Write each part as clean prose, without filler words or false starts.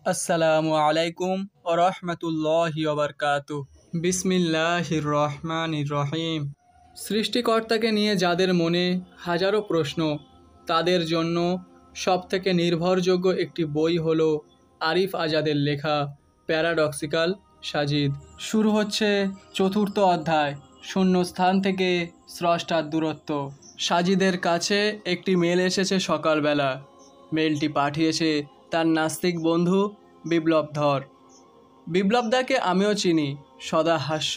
আসসালামু আলাইকুম ওয়া রাহমাতুল্লাহি ওয়া বারাকাতুহু। বিসমিল্লাহির রহমানির রহিম। সৃষ্টিকর্তাকে নিয়ে যাদের মনে হাজারো প্রশ্ন, তাদের জন্য সবথেকে নির্ভরযোগ্য একটি বই হলো আরিফ আজাদের লেখা প্যারাডক্সিক্যাল সাজিদ। শুরু হচ্ছে চতুর্থ অধ্যায়, শূন্যস্থান থেকে স্রষ্টার দূরত্ব। সাজিদের কাছে একটি মেল এসেছে সকালবেলা। মেলটি পাঠিয়েছে তার নাস্তিক বন্ধু বিপ্লব ধর। বিপ্লবদাকে আমিও চিনি। সদা হাস্য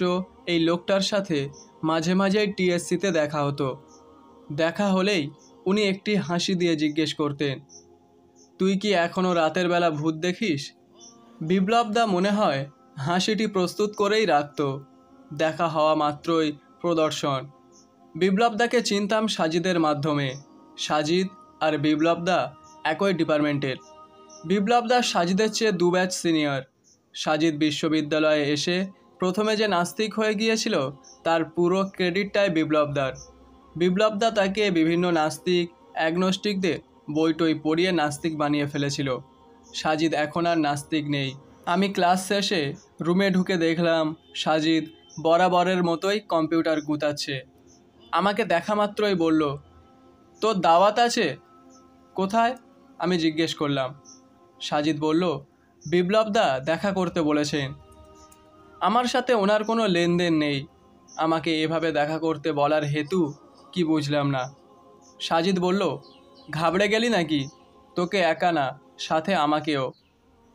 এই লোকটার সাথে মাঝে মাঝেই টিএসসিতে দেখা হতো। দেখা হলেই উনি একটি হাসি দিয়ে জিজ্ঞেস করতেন, তুই কি এখনও রাতের বেলা ভূত দেখিস? বিপ্লবদা মনে হয় হাসিটি প্রস্তুত করেই রাখত। দেখা হওয়া মাত্রই প্রদর্শন। বিপ্লবদাকে চিনতাম সাজিদের মাধ্যমে। সাজিদ আর বিপ্লবদা একই ডিপার্টমেন্টের। বিপ্লবদা সাজিদের চেয়ে 2 ব্যাচ সিনিয়র। সাজিদ বিশ্ববিদ্যালয়ে এসে প্রথমে যে নাস্তিক হয়ে গিয়েছিল তার পুরো ক্রেডিটটাই বিপ্লবদার। বিপ্লবদা তাকে বিভিন্ন নাস্তিক অ্যাগনোস্টিকদের বইটই পড়িয়ে নাস্তিক বানিয়ে ফেলেছিল। সাজিদ এখন আর নাস্তিক নেই। আমি ক্লাস শেষে রুমে ঢুকে দেখলাম সাজিদ বরাবরের মতোই কম্পিউটার গুতাচ্ছে। আমাকে দেখা মাত্রই বলল, তোর দাওয়াত আছে? কোথায়? আমি জিজ্ঞেস করলাম। সাজিদ বলল, বিপ্লবদা দেখা করতে বলেছেন। আমার সাথে ওনার কোনো লেনদেন নেই। আমাকে এভাবে দেখা করতে বলার হেতু কি বুঝলাম না। সাজিদ বলল, ঘাবড়ে গেলি নাকি? তোকে একা না, সাথে আমাকেও।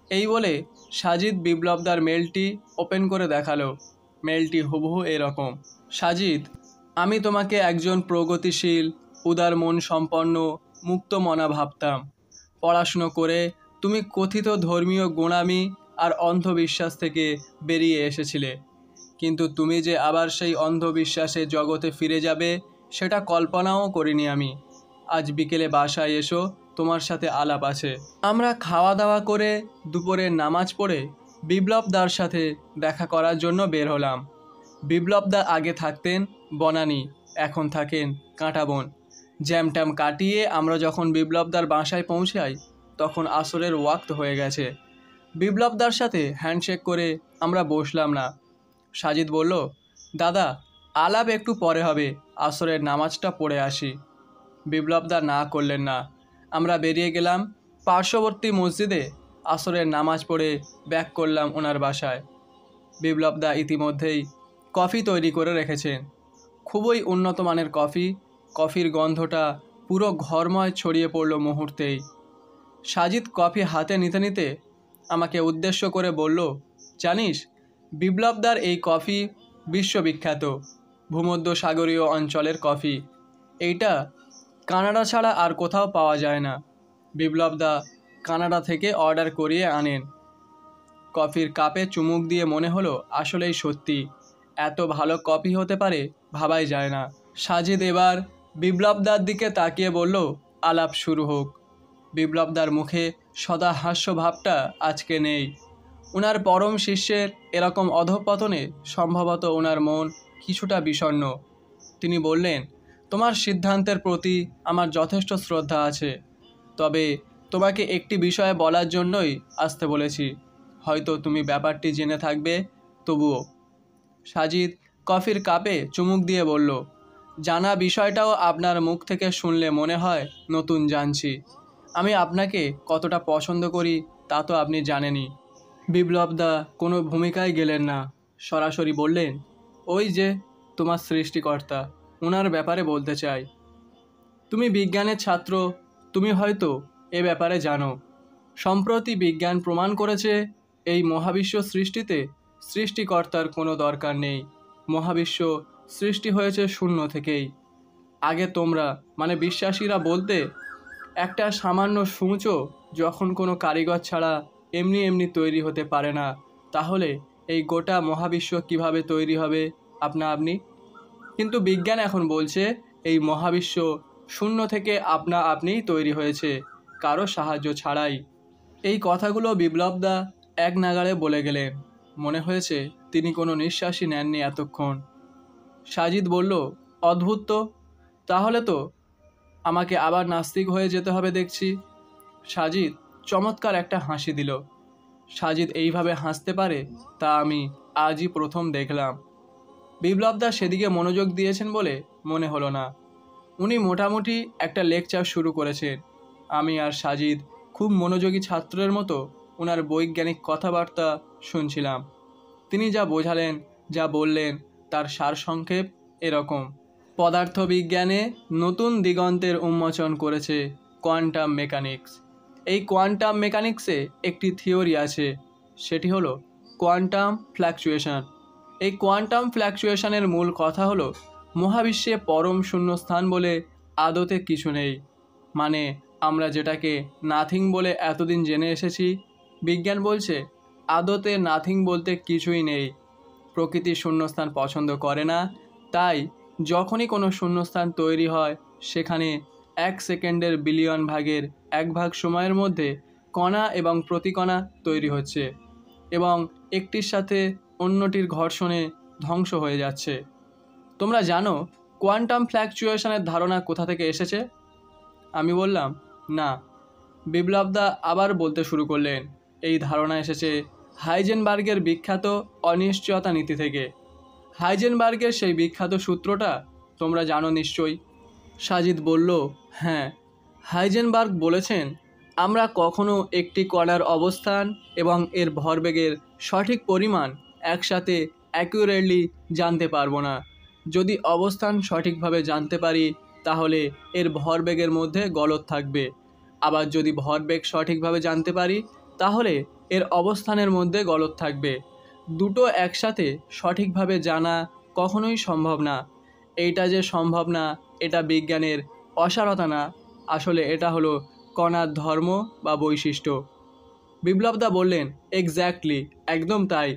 এই বলে সাজিদ বিপ্লবদার মেলটি ওপেন করে দেখালো। মেলটি হুবহু এরকম। সাজিদ, আমি তোমাকে একজন প্রগতিশীল, উদার মন সম্পন্ন, মুক্তমনা ভাবতাম। পড়াশুনো করে তুমি কথিত ধর্মীয় গোঁড়ামি আর অন্ধবিশ্বাস থেকে বেরিয়ে এসেছিলে, কিন্তু তুমি যে আবার সেই অন্ধবিশ্বাসের জগতে ফিরে যাবে সেটা কল্পনাও করিনি আমি। আজ বিকেলে বাসায় এসো, তোমার সাথে আলাপ আছে। আমরা খাওয়া দাওয়া করে দুপুরের নামাজ পড়ে বিপ্লবদার সাথে দেখা করার জন্য বের হলাম। বিপ্লবদা আগে থাকতেন বনানী, এখন থাকেন কাঁটাবন। জ্যামট্যাম কাটিয়ে আমরা যখন বিপ্লবদার বাসায় পৌঁছাই তখন আসরের ওয়াক্ত হয়ে গেছে। বিপ্লবদার সাথে হ্যান্ডশেক করে আমরা বসলাম না। সাজিদ বলল, দাদা, আলাপ একটু পরে হবে, আসরের নামাজটা পড়ে আসি। বিপ্লবদা না করলেন না। আমরা বেরিয়ে গেলাম। পার্শ্ববর্তী মসজিদে আসরের নামাজ পড়ে ব্যাক করলাম ওনার বাসায়। বিপ্লবদা ইতিমধ্যেই কফি তৈরি করে রেখেছেন। খুবই উন্নত মানের কফি। কফির গন্ধটা পুরো ঘরময় ছড়িয়ে পড়ল মুহূর্তেই। সাজিদ কফি হাতে নিতে নিতে আমাকে উদ্দেশ্য করে বলল, জানিস, বিপ্লবদার এই কফি বিশ্ববিখ্যাত, ভূমধ্যসাগরীয় অঞ্চলের কফি। এইটা কানাডা ছাড়া আর কোথাও পাওয়া যায় না। বিপ্লবদা কানাডা থেকে অর্ডার করিয়ে আনেন। কফির কাপে চুমুক দিয়ে মনে হলো আসলেই সত্যি এত ভালো কফি হতে পারে ভাবাই যায় না। সাজিদ এবার বিপ্লবদার দিকে তাকিয়ে বলল, আলাপ শুরু হোক। বিপ্লবদার মুখে সদা হাস্য ভাবটা আজকে নেই। ওনার পরম শিষ্যের এরকম অধঃপতনে সম্ভবত ওনার মন কিছুটা বিষণ্ণ। তিনি বললেন, তোমার সিদ্ধান্তের প্রতি আমার যথেষ্ট শ্রদ্ধা আছে, তবে তোমাকে একটি বিষয়ে বলার জন্যই আসতে বলেছি। হয়তো তুমি ব্যাপারটি জেনে থাকবে, তবুও। সাজিদ কফির কাপে চুমুক দিয়ে বলল, জানা বিষয়টাও আপনার মুখ থেকে শুনলে মনে হয় নতুন জানছি। আমি আপনাকে কতটা পছন্দ করি তা তো আপনি জানেনই। বিপ্লবদা কোনো ভূমিকায় গেলেন না, সরাসরি বললেন, ওই যে তোমার সৃষ্টিকর্তা, ওনার ব্যাপারে বলতে চাই। তুমি বিজ্ঞানের ছাত্র, তুমি হয়তো এ ব্যাপারে জানো। সম্প্রতি বিজ্ঞান প্রমাণ করেছে এই মহাবিশ্ব সৃষ্টিতে সৃষ্টিকর্তার কোনো দরকার নেই। মহাবিশ্ব সৃষ্টি হয়েছে শূন্য থেকেই। আগে তোমরা মানে বিশ্বাসীরা বলতে, একটা সামান্য সূঁচও যখন কোনো কারিগর ছাড়া এমনি এমনি তৈরি হতে পারে না, তাহলে এই গোটা মহাবিশ্ব কিভাবে তৈরি হবে আপনা আপনি? কিন্তু বিজ্ঞান এখন বলছে এই মহাবিশ্ব শূন্য থেকে আপনা আপনিই তৈরি হয়েছে, কারো সাহায্য ছাড়াই। এই কথাগুলো বিপ্লবদা এক নাগাড়ে বলে গেলেন। মনে হয়েছে তিনি কোনো নিঃশ্বাসই নেননি এতক্ষণ। সাজিদ বলল, অদ্ভুত তো, তাহলে তো আমাকে আবার নাস্তিক হয়ে যেতে হবে দেখছি। সাজিদ চমৎকার একটা হাসি দিল। সাজিদ এইভাবে হাসতে পারে তা আমি আজই প্রথম দেখলাম। বিপ্লবদা সেদিকে মনোযোগ দিয়েছেন বলে মনে হলো না। উনি মোটামুটি একটা লেকচার শুরু করেছেন। আমি আর সাজিদ খুব মনোযোগী ছাত্রের মতো ওনার বৈজ্ঞানিক কথাবার্তা শুনছিলাম। তিনি যা বোঝালেন, যা বললেন তার সারসংক্ষেপ এরকম: পদার্থবিজ্ঞানে নতুন দিগন্তের উন্মোচন করেছে কোয়ান্টাম মেকানিক্স। এই কোয়ান্টাম মেকানিক্সে একটি থিওরি আছে, সেটি হলো কোয়ান্টাম ফ্ল্যাকচুয়েশন। এই কোয়ান্টাম ফ্ল্যাকচুয়েশনের মূল কথা হলো মহাবিশ্বে পরম শূন্যস্থান বলে আদতে কিছু নেই। মানে আমরা যেটাকে নাথিং বলে এতদিন জেনে এসেছি, বিজ্ঞান বলছে আদতে নাথিং বলতে কিছুই নেই। প্রকৃতি শূন্যস্থান পছন্দ করে না, তাই যখনই কোনো শূন্যস্থান তৈরি হয় সেখানে 1 সেকেন্ডের বিলিয়ন ভাগের 1 ভাগ সময়ের মধ্যে কণা এবং প্রতিকণা তৈরি হচ্ছে এবং একটির সাথে অন্যটির ঘর্ষণে ধ্বংস হয়ে যাচ্ছে। তোমরা জানো কোয়ান্টাম ফ্ল্যাকচুয়েশনের ধারণা কোথা থেকে এসেছে? আমি বললাম, না। বিপ্লবদা আবার বলতে শুরু করলেন, এই ধারণা এসেছে হাইজেনবার্গের বিখ্যাত অনিশ্চয়তা নীতি থেকে। হাইজেনবার্গের সেই বিখ্যাত সূত্রটা তোমরা জানো নিশ্চয়ই। সাজিদ বলল, হ্যাঁ। হাইজেনবার্গ বলেছেন আমরা কখনো একটি কণার অবস্থান এবং এর ভরবেগের সঠিক পরিমাণ একসাথে অ্যাকুরেটলি জানতে পারবো না। যদি অবস্থান সঠিকভাবে জানতে পারি তাহলে এর ভরবেগের মধ্যে গলদ থাকবে, আবার যদি ভরবেগ সঠিকভাবে জানতে পারি তাহলে এর অবস্থানের মধ্যে গলদ থাকবে। দুটো একসাথে সঠিকভাবে জানা কখনোই সম্ভব না। এইটা যে সম্ভব না এটা বিজ্ঞানের অসারতা না, আসলে এটা হলো কণার ধর্ম বা বৈশিষ্ট্য। বিপ্লবদা বললেন, এক্স্যাক্টলি, একদম তাই।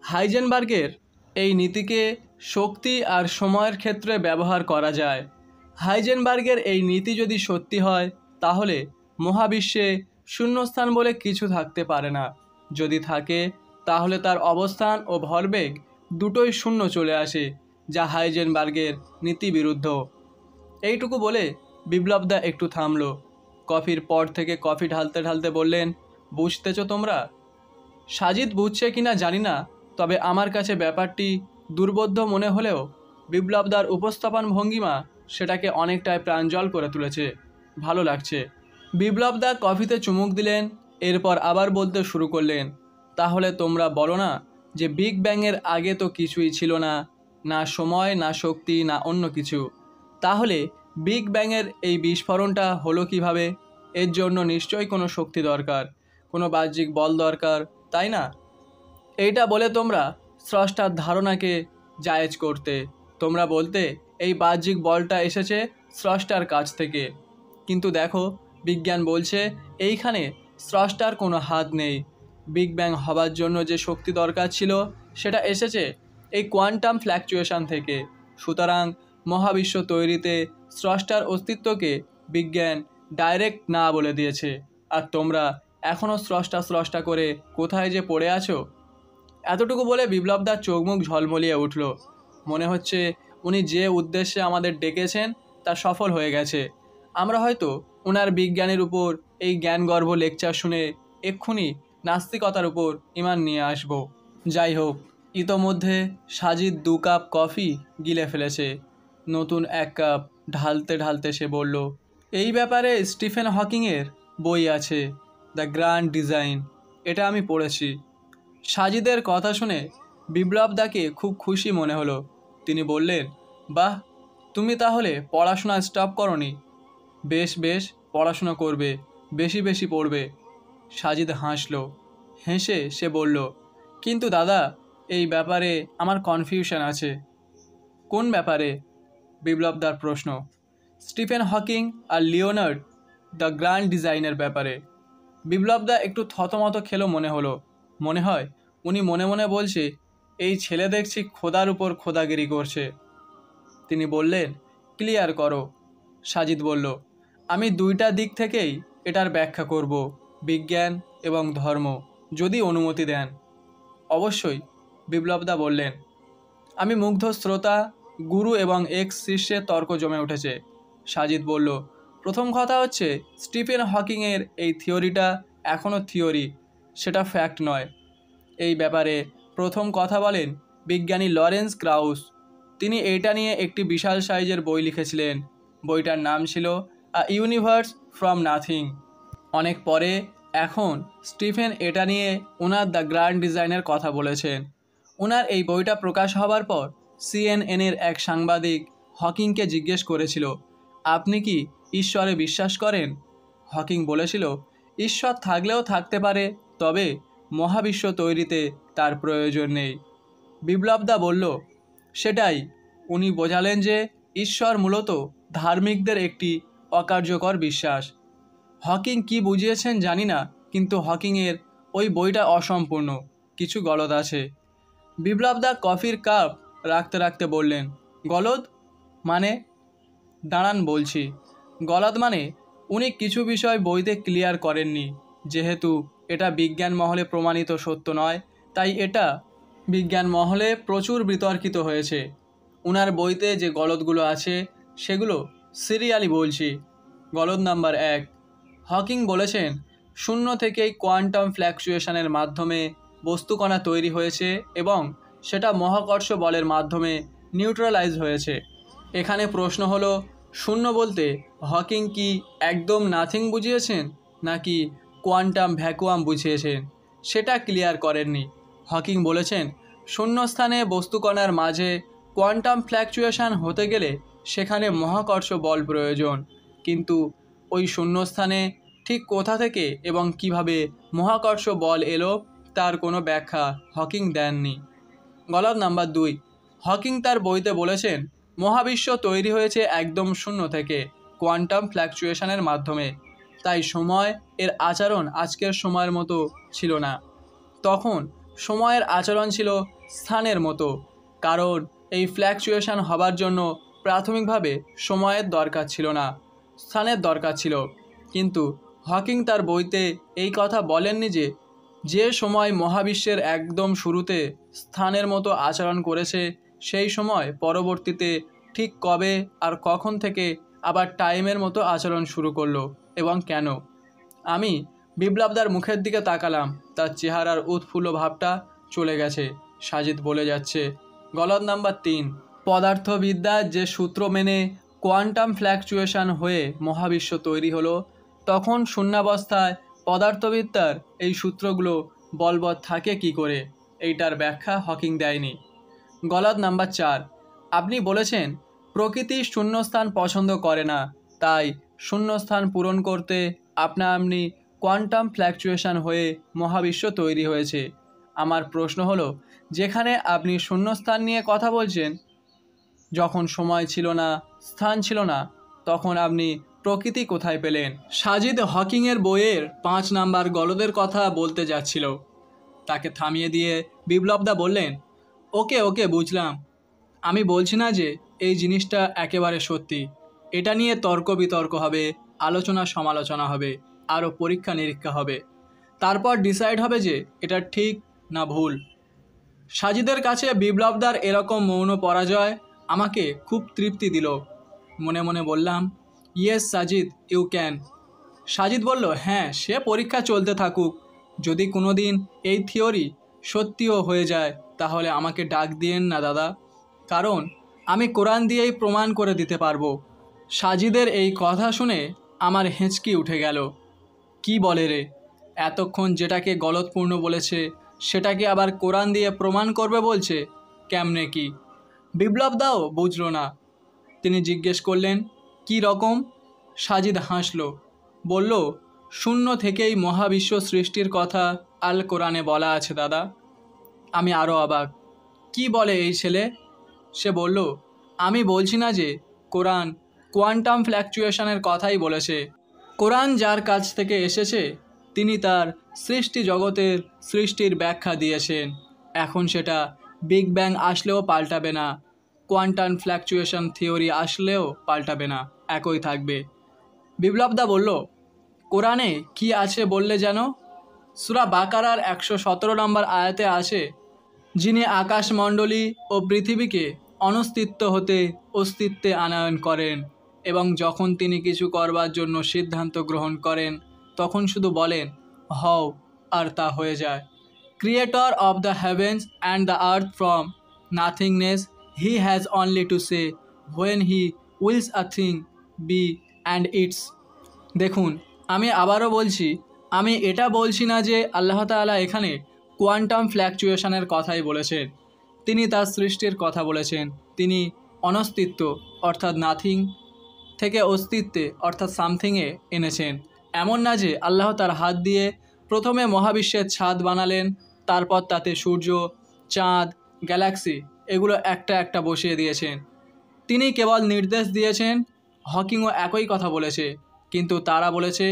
হাইজেনবার্গের এই নীতিকে শক্তি আর সময়ের ক্ষেত্রে ব্যবহার করা যায়। হাইজেনবার্গের এই নীতি যদি সত্যি হয় তাহলে মহাবিশ্বে শূন্যস্থান বলে কিছু থাকতে পারে না। যদি থাকে তাহলে তার অবস্থান ও ভরবেগ দুটোই শূন্য চলে আসে, যা হাইজেনবার্গের নীতি বিরুদ্ধ। এইটুকু বলে বিপ্লবদা একটু থামল। কফির পর থেকে কফি ঢালতে ঢালতে বললেন, বুঝতেছ তোমরা? সাজিদ বুঝছে কিনা জানি না, তবে আমার কাছে ব্যাপারটি দুর্বোধ্য মনে হলেও বিপ্লবদার উপস্থাপন ভঙ্গিমা সেটাকে অনেকটাই প্রাঞ্জল করে তুলেছে। ভালো লাগছে। বিপ্লবদা কফিতে চুমুক দিলেন, এরপর আবার বলতে শুরু করলেন, তাহলে তোমরা বলো না যে বিগ ব্যাংয়ের আগে তো কিছুই ছিল না, না সময়, না শক্তি, না অন্য কিছু। তাহলে বিগ ব্যাংয়ের এই বিস্ফোরণটা হলো কিভাবে? এর জন্য নিশ্চয়ই কোনো শক্তি দরকার, কোনো বাহ্যিক বল দরকার, তাই না? এইটা বলে তোমরা স্রষ্টার ধারণাকে জায়েজ করতে। তোমরা বলতে এই বাহ্যিক বলটা এসেছে স্রষ্টার কাছ থেকে। কিন্তু দেখো, বিজ্ঞান বলছে এইখানে স্রষ্টার কোনো হাত নেই। বিগ ব্যাং হবার জন্য যে শক্তি দরকার ছিল সেটা এসেছে এই কোয়ান্টাম ফ্ল্যাকচুয়েশন থেকে। সুতরাং মহাবিশ্ব তৈরিতে স্রষ্টার অস্তিত্বকে বিজ্ঞান ডাইরেক্ট না বলে দিয়েছে। আর তোমরা এখনও স্রষ্টা স্রষ্টা করে কোথায় যে পড়ে আছো। এতটুকু বলে বিপ্লবদার চোখ মুখ ঝলমলিয়ে উঠল। মনে হচ্ছে উনি যে উদ্দেশ্যে আমাদের ডেকেছেন তা সফল হয়ে গেছে। আমরা হয়তো ওনার বিজ্ঞানের উপর এই জ্ঞানগর্ভ লেকচার শুনে এক্ষুনি নাস্তিকতার উপর ঈমান নিয়ে আসব। যাই হোক, ইতোমধ্যে সাজিদ 2 কাপ কফি গিলে ফেলেছে। নতুন 1 কাপ ঢালতে ঢালতে সে বলল, এই ব্যাপারে স্টিফেন হকিংয়ের বই আছে, দ্য গ্র্যান্ড ডিজাইন, এটা আমি পড়েছি। সাজিদের কথা শুনে বিপ্লবদাকে খুব খুশি মনে হলো। তিনি বললেন, বাহ, তুমি তাহলে পড়াশোনা স্টপ করনি? বেশ বেশ, পড়াশোনা করবে, বেশি বেশি পড়বে। সাজিদ হাসল। হেসে সে বলল, কিন্তু দাদা, এই ব্যাপারে আমার কনফিউশন আছে। কোন ব্যাপারে? বিপ্লবদার প্রশ্ন। স্টিফেন হকিং আর লিওনার্ড দ্য গ্র্যান্ড ডিজাইনের ব্যাপারে। বিপ্লবদা একটু থতমত খেলো মনে হলো। মনে হয় উনি মনে মনে বলছে, এই ছেলে দেখছি খোদার উপর খোদাগিরি করছে। তিনি বললেন, ক্লিয়ার করো। সাজিদ বলল, আমি 2টা দিক থেকেই এটার ব্যাখ্যা করব, বিজ্ঞান এবং ধর্ম, যদি অনুমতি দেন। অবশ্যই, বিপ্লবদা বললেন। আমি মুগ্ধ শ্রোতা। গুরু এবং এক্স শিষ্যের তর্ক জমে উঠেছে। সাজিদ বলল, প্রথম কথা হচ্ছে স্টিফেন হকিংয়ের এই থিওরিটা এখনও থিওরি, সেটা ফ্যাক্ট নয়। এই ব্যাপারে প্রথম কথা বলেন বিজ্ঞানী লরেন্স ক্রাউস। তিনি এটা নিয়ে একটি বিশাল সাইজের বই লিখেছিলেন। বইটার নাম ছিল আ ইউনিভার্স ফ্রম নাথিং। অনেক পরে এখন স্টিফেন এটা নিয়ে ওনার দ্য গ্র্যান্ড ডিজাইনের কথা বলেছেন। ওনার এই বইটা প্রকাশ হবার পর সিএনএনের এক সাংবাদিক হকিংকে জিজ্ঞেস করেছিল, আপনি কি ঈশ্বরে বিশ্বাস করেন? হকিং বলেছিল, ঈশ্বর থাকলেও থাকতে পারে, তবে মহাবিশ্ব তৈরিতে তার প্রয়োজন নেই। বিপ্লবদা বলল, সেটাই। উনি বোঝালেন যে ঈশ্বর মূলত ধার্মিকদের একটি অকার্যকর বিশ্বাস। হকিং কি বুঝিয়েছেন জানি না, কিন্তু হকিংয়ের ওই বইটা অসম্পূর্ণ, কিছু গলদ আছে। বিপ্লবদা কফির কাপ রাখতে রাখতে বললেন, গলদ মানে? দাঁড়ান বলছি। গলদ মানে উনি কিছু বিষয় বইতে ক্লিয়ার করেননি। যেহেতু এটা বিজ্ঞান মহলে প্রমাণিত সত্য নয়, তাই এটা বিজ্ঞান মহলে প্রচুর বিতর্কিত হয়েছে। উনার বইতে যে গলদগুলো আছে সেগুলো সিরিয়ালি বলছি। গলদ নাম্বার 1, হকিং বলেছেন শূন্য থেকেই কোয়ান্টাম ফ্ল্যাকচুয়েশনের মাধ্যমে বস্তুকণা তৈরি হয়েছে এবং সেটা মহাকর্ষ বলের মাধ্যমে নিউট্রালাইজ হয়েছে। এখানে প্রশ্ন হলো, শূন্য বলতে হকিং কি একদম নাথিং বুঝিয়েছেন নাকি কোয়ান্টাম ভ্যাকুয়াম বুঝিয়েছেন সেটা ক্লিয়ার করেননি। হকিং বলেছেন শূন্যস্থানে বস্তুকণার মাঝে কোয়ান্টাম ফ্ল্যাকচুয়েশন হতে গেলে সেখানে মহাকর্ষ বল প্রয়োজন, কিন্তু ওই শূন্যস্থানে ঠিক কোথা থেকে এবং কিভাবে মহাকর্ষ বল এলো তার কোনো ব্যাখ্যা হকিং দেননি। গলদ নাম্বার 2, হকিং তার বইতে বলেছেন মহাবিশ্ব তৈরি হয়েছে একদম শূন্য থেকে কোয়ান্টাম ফ্ল্যাকচুয়েশনের মাধ্যমে, তাই সময় এর আচরণ আজকের সময়ের মতো ছিল না। তখন সময়ের আচরণ ছিল স্থানের মতো, কারণ এই ফ্ল্যাকচুয়েশন হবার জন্য প্রাথমিকভাবে সময়ের দরকার ছিল না, স্থানের দরকার ছিল। কিন্তু হকিং তার বইতে এই কথা বলেননি যে যে সময় মহাবিশ্বের একদম শুরুতে স্থানের মতো আচরণ করেছে সেই সময় পরবর্তীতে ঠিক কবে আর কখন থেকে আবার টাইমের মতো আচরণ শুরু করলো এবং কেন। আমি বিপ্লবদার মুখের দিকে তাকালাম, তার চেহারার উৎফুল্ল ভাবটা চলে গেছে। সাজিদ বলে যাচ্ছে, গলদ নাম্বার 3, পদার্থবিদ্যার যে সূত্র মেনে কোয়ান্টাম ফ্ল্যাকচুয়েশন হয়ে মহাবিশ্ব তৈরি হলো, তখন শূন্যাবস্থায় পদার্থবিদ্যার এই সূত্রগুলো বলবৎ থাকে কি করে, এইটার ব্যাখ্যা হকিং দেয়নি। গলদ নাম্বার 4, আপনি বলেছেন প্রকৃতি শূন্যস্থান পছন্দ করে না, তাই শূন্যস্থান পূরণ করতে আপনা কোয়ান্টাম ফ্ল্যাকচুয়েশন হয়ে মহাবিশ্ব তৈরি হয়েছে। আমার প্রশ্ন হলো, যেখানে আপনি শূন্যস্থান নিয়ে কথা বলছেন, যখন সময় ছিল না, স্থান ছিল না, তখন আপনি প্রকৃতি কোথায় পেলেন? সাজিদ হকিংয়ের বইয়ের 5 নাম্বার গলদের কথা বলতে যাচ্ছিল। তাকে থামিয়ে দিয়ে বিপ্লবদা বললেন, ওকে ওকে বুঝলাম। আমি বলছি না যে এই জিনিসটা একেবারে সত্যি। এটা নিয়ে তর্ক বিতর্ক হবে, আলোচনা সমালোচনা হবে, আরও পরীক্ষা নিরীক্ষা হবে, তারপর ডিসাইড হবে যে এটা ঠিক না ভুল। সাজিদের কাছে বিপ্লবদার এরকম মৌন পরাজয় আমাকে খুব তৃপ্তি দিল। মনে মনে বললাম, yes Sajid, you can. Sajid বলল, হ্যাঁ, সে পরীক্ষা চলতে থাকুক। যদি কোনো দিন এই থিওরি সত্যিও হয়ে যায় তাহলে আমাকে ডাক দিয়েন না দাদা, কারণ আমি কোরআন দিয়েই প্রমাণ করে দিতে পারবো। সাজিদের এই কথা শুনে আমার হেঁচকি উঠে গেল। কি বলে রে, এতক্ষণ যেটাকে গলতপূর্ণ বলেছে সেটাকে আবার কোরআন দিয়ে প্রমাণ করবে বলছে, কেমনে কি? বিপ্লবদাও বুঝল না। তিনি জিজ্ঞেস করলেন, কি রকম? সাজিদ হাসল, বলল, শূন্য থেকেই মহাবিশ্ব সৃষ্টির কথা আল কোরআনে বলা আছে দাদা। আমি আরও অবাক, কি বলে এই ছেলে? সে বলল, আমি বলছি না যে কোরআন কোয়ান্টাম ফ্ল্যাকচুয়েশনের কথাই বলেছে। কোরআন যার কাছ থেকে এসেছে তিনি তার সৃষ্টি জগতের সৃষ্টির ব্যাখ্যা দিয়েছেন। এখন সেটা বিগ ব্যাং আসলেও পাল্টাবে না, কোয়ান্টাম ফ্ল্যাকচুয়েশন থিওরি আসলেও পাল্টাবে না, একই থাকবে। বিপ্লবদা বলল, কোরআনে কি আছে বললে যেন? সূরা বাকারার 117 নম্বর আয়াতে আছে, যিনি আকাশমণ্ডলী ও পৃথিবীকে অনস্তিত্ব হতে অস্তিত্বে আনয়ন করেন এবং যখন তিনি কিছু করবার জন্য সিদ্ধান্ত গ্রহণ করেন তখন শুধু বলেন হও, আর তা হয়ে যায়। Creator of the heavens and the earth from nothingness, he has only to say when he wills a thing be and it's. দেখুন, আমি আবারও বলছি, আমি এটা বলছি না যে আল্লাহ তাআলা এখানে কোয়ান্টাম ফ্ল্যাকচুয়েশনের কথাই বলেছেন। তিনি তার সৃষ্টির কথা বলেছেন। তিনি অনস্তিত্ব অর্থাৎ নাথিং থেকে অস্তিত্বে অর্থাৎ সামথিংয়ে এনেছেন। এমন না যে আল্লাহ তার হাত দিয়ে প্রথমে মহাবিশ্বের ছাদ বানালেন, তারপর তাতে সূর্য, চাঁদ, গ্যালাক্সি এগুলো একটা একটা বসিয়ে দিয়েছেন। তিনি কেবল নির্দেশ দিয়েছেন। হকিংও একই কথা বলেছে, কিন্তু তারা বলেছে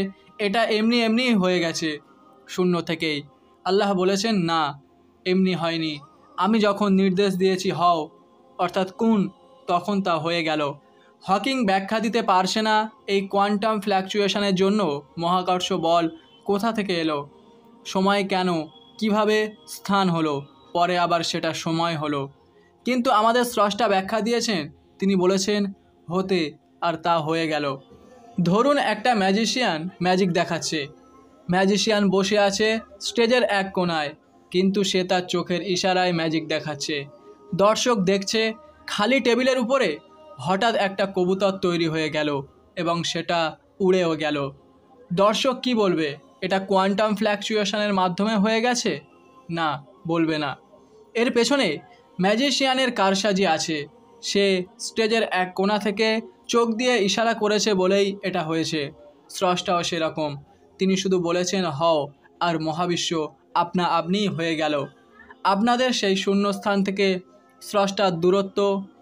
এটা এমনি এমনি হয়ে গেছে শূন্য থেকেই। আল্লাহ বলেছেন না, এমনি হয়নি। আমি যখন নির্দেশ দিয়েছি হও অর্থাৎ কুন, তখন তা হয়ে গেল। হকিং ব্যাখ্যা দিতে পারছে না এই কোয়ান্টাম ফ্ল্যাকচুয়েশনের জন্য মহাকর্ষ বল কোথা থেকে এলো, সময় কেন, কিভাবে স্থান হলো, পরে আবার সেটা সময় হলো। কিন্তু আমাদের স্রষ্টা ব্যাখ্যা দিয়েছেন। তিনি বলেছেন হতে, আর তা হয়ে গেল। ধরুন একটা ম্যাজিশিয়ান ম্যাজিক দেখাচ্ছে। ম্যাজিশিয়ান বসে আছে স্টেজের এক কোণায়, কিন্তু সে তার চোখের ইশারায় ম্যাজিক দেখাচ্ছে। দর্শক দেখছে। খালি টেবিলের উপরে হঠাৎ একটা কবুতর তৈরি হয়ে গেল এবং সেটা উড়েও গেল। দর্শক কি বলবে? এটা কোয়ান্টাম ফ্ল্যাকচুয়েশনের মাধ্যমে হয়ে গেছে? না, বলবে না। এর পেছনে ম্যাজিশিয়ানের কারসাজি আছে। সে স্টেজের এক কোণা থেকে চোখ দিয়ে ইশারা করেছে বলেই এটা হয়েছে। স্রষ্টাও সেরকম। তিনি শুধু বলেছেন হও, আর মহাবিশ্ব আপনা আপনিই হয়ে গেল। আপনাদের সেই শূন্যস্থান থেকে স্রষ্টার দূরত্ব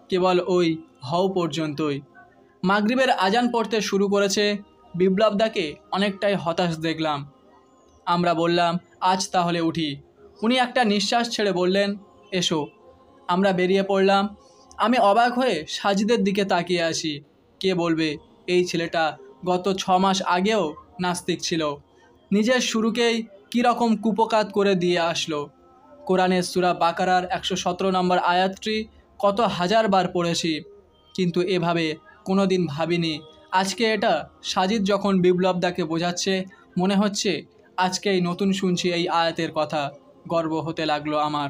কেবল ওই হও পর্যন্তই। মাগরিবের আজান পড়তে শুরু করেছে। বিপ্লবদাকে অনেকটাই হতাশ দেখলাম। আমরা বললাম আজ তাহলে উঠি। উনি একটা নিঃশ্বাস ছেড়ে বললেন এসো। আমরা বেরিয়ে পড়লাম। আমি অবাক হয়ে সাজিদের দিকে তাকিয়ে আছি। কে বলবে এই ছেলেটা গত 6 মাস আগেও নাস্তিক ছিল। নিজের শুরুকেই কীরকম কুপকাত করে দিয়ে আসলো। কোরআনের সূরা বাকারার 117 নম্বর আয়াতটি কত হাজারবার পড়েছি, কিন্তু এভাবে কোনো দিন ভাবিনি। আজকে এটা সাজিদ যখন বিপ্লবদাকে বোঝাচ্ছে, মনে হচ্ছে আজকেই নতুন শুনছি এই আয়াতের কথা। গর্ব হতে লাগলো আমার।